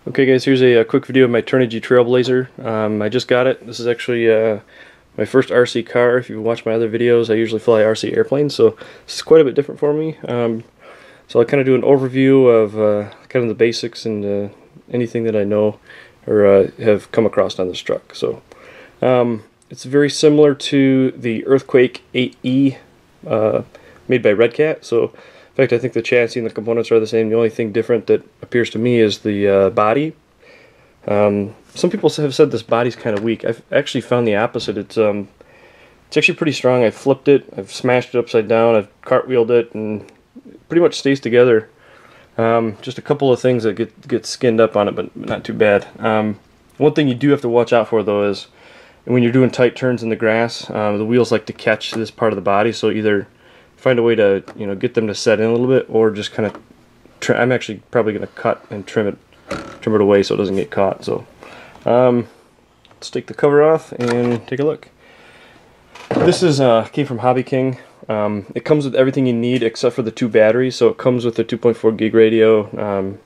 Okay guys, here's a quick video of my Turnigy Trailblazer. I just got it. This is actually my first RC car. If you watch my other videos, I usually fly RC airplanes, so this is quite a bit different for me. So I'll kind of do an overview of kind of the basics and anything that I know or have come across on this truck. So it's very similar to the Earthquake 8E made by Red Cat. So in fact, I think the chassis and the components are the same. The only thing different that appears to me is the body. Some people have said this body's kind of weak. I've actually found the opposite. It's actually pretty strong. I've flipped it, I've smashed it upside down, I've cartwheeled it, and it pretty much stays together. Just a couple of things that get skinned up on it, but not too bad. One thing you do have to watch out for, though, is when you're doing tight turns in the grass, the wheels like to catch this part of the body, so either find a way to get them to set in a little bit, or just kind of I'm actually probably going to cut and trim it away so it doesn't get caught. So let's take the cover off and take a look. This is came from Hobbyking. It comes with everything you need except for the 2 batteries. So it comes with a 2.4 gig radio,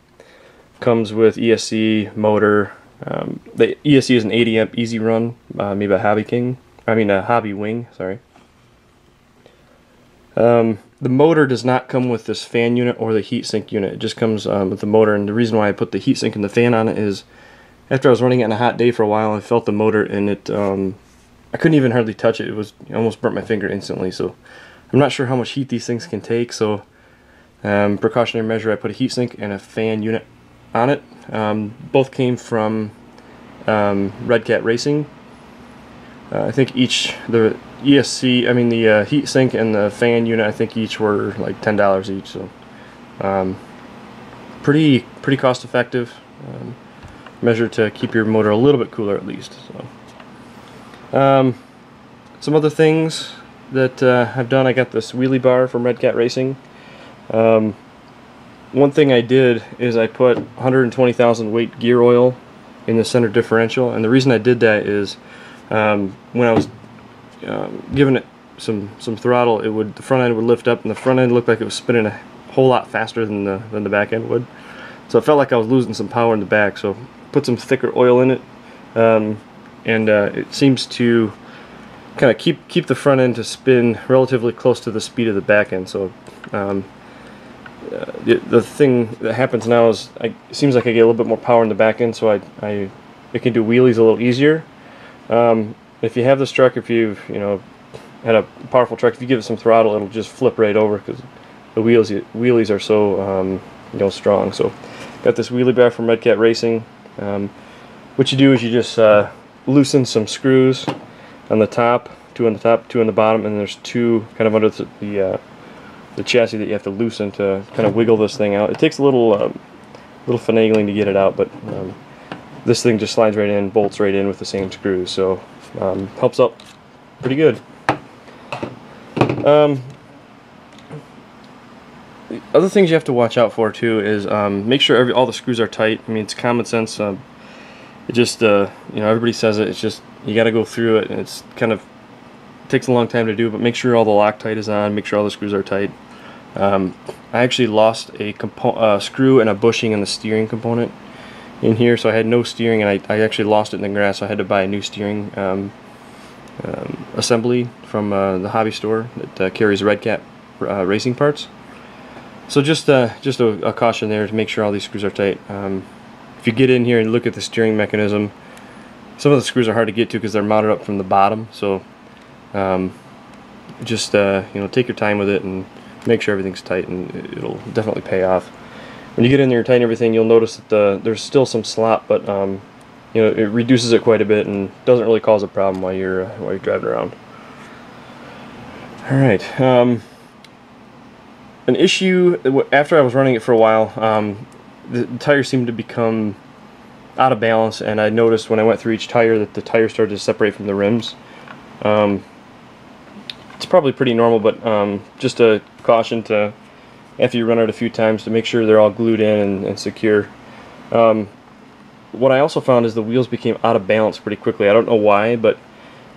comes with ESC motor. The ESC is an 80 amp easy run made by Hobbyking. I mean Hobby Wing, sorry. The motor does not come with this fan unit or the heatsink unit. It just comes with the motor, and the reason why I put the heatsink and the fan on it is after I was running it on a hot day for a while, I felt the motor and it I couldn't even hardly touch it. It almost burnt my finger instantly. So I'm not sure how much heat these things can take, so precautionary measure, I put a heatsink and a fan unit on it. Both came from Red Cat Racing. I think each, the ESC, I mean the heatsink and the fan unit, I think each were like $10 each. So pretty cost effective measure to keep your motor a little bit cooler at least. So some other things that I've done, I got this wheelie bar from Red Cat Racing. One thing I did is I put 120,000 weight gear oil in the center differential, and the reason I did that is when I was giving it some throttle, the front end would lift up, and the front end looked like it was spinning a whole lot faster than the back end would. So it felt like I was losing some power in the back. So put some thicker oil in it, and it seems to kind of keep the front end to spin relatively close to the speed of the back end. So the thing that happens now is it seems like I get a little bit more power in the back end, so it can do wheelies a little easier. If you have this truck, if you've had a powerful truck, if you give it some throttle, it'll just flip right over because the wheelies are so strong. So got this wheelie bar from Red Cat Racing. What you do is you just loosen some screws on the top, 2 on the top, 2 on the bottom, and there's 2 kind of under the chassis that you have to loosen to kind of wiggle this thing out. It takes a little finagling to get it out, but this thing just slides right in, bolts right in with the same screws, so helps out pretty good. The other things you have to watch out for too is make sure all the screws are tight. I mean, it's common sense. It just everybody says it. It's just you got to go through it, and it's kind of takes a long time to do. But make sure all the Loctite is on. Make sure all the screws are tight. I actually lost a screw and a bushing in the steering component in here, so I had no steering, and I actually lost it in the grass, so I had to buy a new steering assembly from the hobby store that carries Red Cat racing parts. So just a caution there to make sure all these screws are tight. If you get in here and look at the steering mechanism, some of the screws are hard to get to because they're mounted up from the bottom, so just take your time with it and make sure everything's tight, and it'll definitely pay off. When you get in there and tighten everything, you'll notice that there's still some slop, but it reduces it quite a bit and doesn't really cause a problem while you're driving around. All right. An issue after I was running it for a while, the tires seemed to become out of balance, and I noticed when I went through each tire that the tires started to separate from the rims. It's probably pretty normal, but just a caution to, after you run it a few times, to make sure they're all glued in and secure. What I also found is the wheels became out of balance pretty quickly. I don't know why, but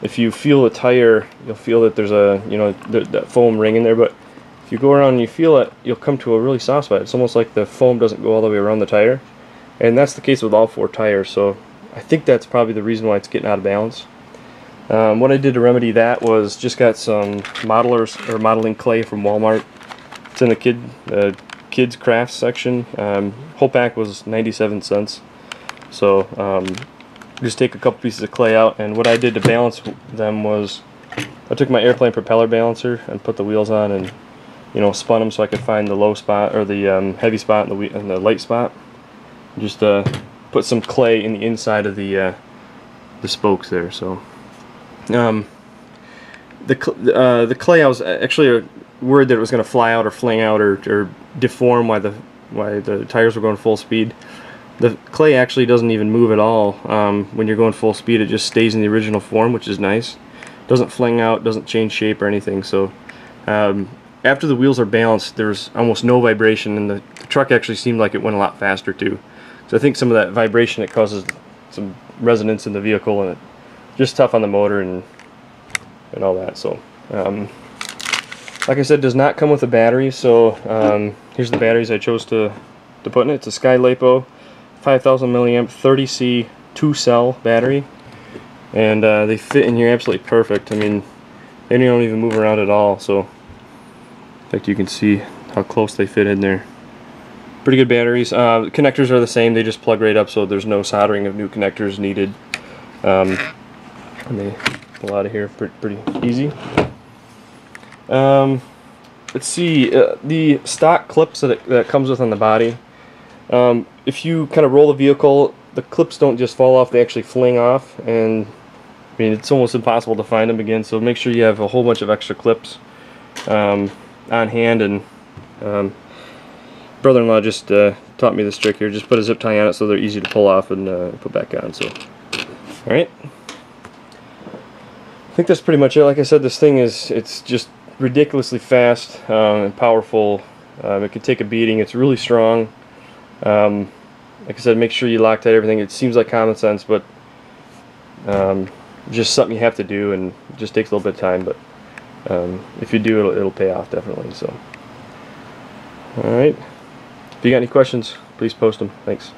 if you feel the tire, you'll feel that there's that foam ring in there, but if you go around and you feel it, you'll come to a really soft spot. It's almost like the foam doesn't go all the way around the tire. and that's the case with all 4 tires, so I think that's probably the reason why it's getting out of balance. What I did to remedy that was just got some modeling clay from Walmart. It's in the kids crafts section. Whole pack was 97 cents. So just take a couple pieces of clay out, and what I did to balance them was I took my airplane propeller balancer and put the wheels on, and spun them so I could find the low spot or the heavy spot and the light spot. Just put some clay in the inside of the spokes there. So the clay, I was actually worried that it was going to fly out or fling out or deform while the tires were going full speed. The clay actually doesn't even move at all when you're going full speed. It just stays in the original form, which is nice. Doesn't fling out, doesn't change shape or anything. So after the wheels are balanced, there's almost no vibration, and the truck actually seemed like it went a lot faster too. So I think some of that vibration, it causes some resonance in the vehicle, and it's just tough on the motor and all that. So like I said, does not come with a battery. So here's the batteries I chose to put in it. It's a Sky Lipo 5000 milliamp 30C 2-cell battery, and they fit in here absolutely perfect. I mean, they don't even move around at all. So in fact, you can see how close they fit in there. Pretty good batteries. Connectors are the same, they just plug right up, so there's no soldering of new connectors needed. And they pull out of here pretty easy. Let's see, the stock clips that comes with on the body. If you kind of roll the vehicle, the clips don't just fall off, they actually fling off, and I mean, it's almost impossible to find them again, so make sure you have a whole bunch of extra clips on hand. And brother-in-law just taught me this trick here. Just put a zip tie on it so they're easy to pull off and put back on. So, alright, I think that's pretty much it. Like I said, this thing it's just ridiculously fast and powerful. It can take a beating. It's really strong. Like I said, make sure you Loctite everything. It seems like common sense, but just something you have to do, and it just takes a little bit of time, but if you do, it'll pay off definitely. So, alright, if you got any questions, please post them. Thanks.